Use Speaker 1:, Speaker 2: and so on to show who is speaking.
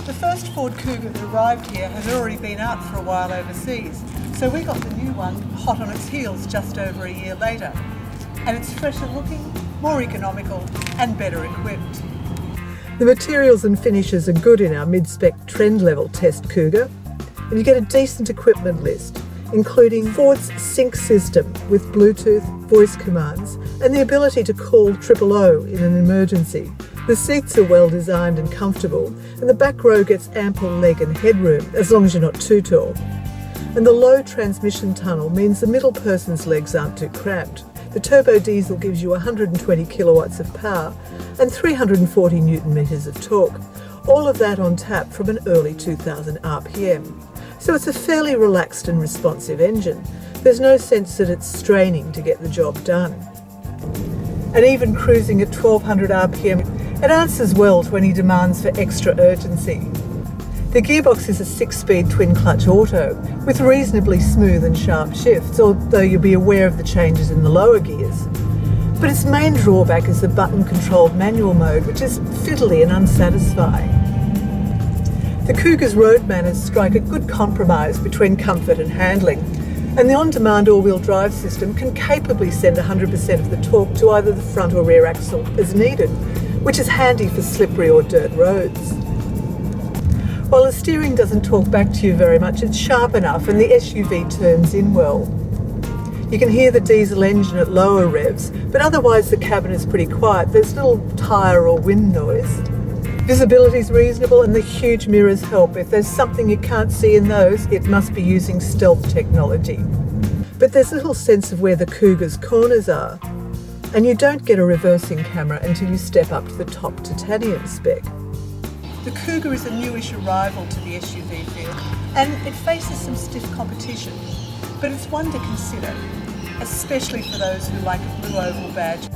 Speaker 1: The first Ford Kuga that arrived here had already been out for a while overseas, so we got the new one hot on its heels just over a year later. And it's fresher looking, more economical and better equipped. The materials and finishes are good in our mid-spec trend level test Kuga, and you get a decent equipment list, including Ford's sync system with Bluetooth, voice commands, and the ability to call 000 in an emergency. The seats are well designed and comfortable, and the back row gets ample leg and headroom, as long as you're not too tall. And the low transmission tunnel means the middle person's legs aren't too cramped. The turbo diesel gives you 120 kilowatts of power and 340 newton meters of torque, all of that on tap from an early 2000 RPM. So it's a fairly relaxed and responsive engine. There's no sense that it's straining to get the job done. And even cruising at 1200 RPM, it answers well to any demands for extra urgency. The gearbox is a 6-speed twin-clutch auto with reasonably smooth and sharp shifts, although you'll be aware of the changes in the lower gears. But its main drawback is the button-controlled manual mode, which is fiddly and unsatisfying. The Kuga's road manners strike a good compromise between comfort and handling, and the on-demand all-wheel drive system can capably send 100% of the torque to either the front or rear axle as needed, which is handy for slippery or dirt roads. While the steering doesn't talk back to you very much, it's sharp enough and the SUV turns in well. You can hear the diesel engine at lower revs, but otherwise the cabin is pretty quiet. There's little tyre or wind noise. Visibility is reasonable and the huge mirrors help. If there's something you can't see in those, it must be using stealth technology. But there's little sense of where the Kuga's corners are, and you don't get a reversing camera until you step up to the top titanium spec. The Kuga is a newish arrival to the SUV field, and it faces some stiff competition, but it's one to consider, especially for those who like a blue oval badge.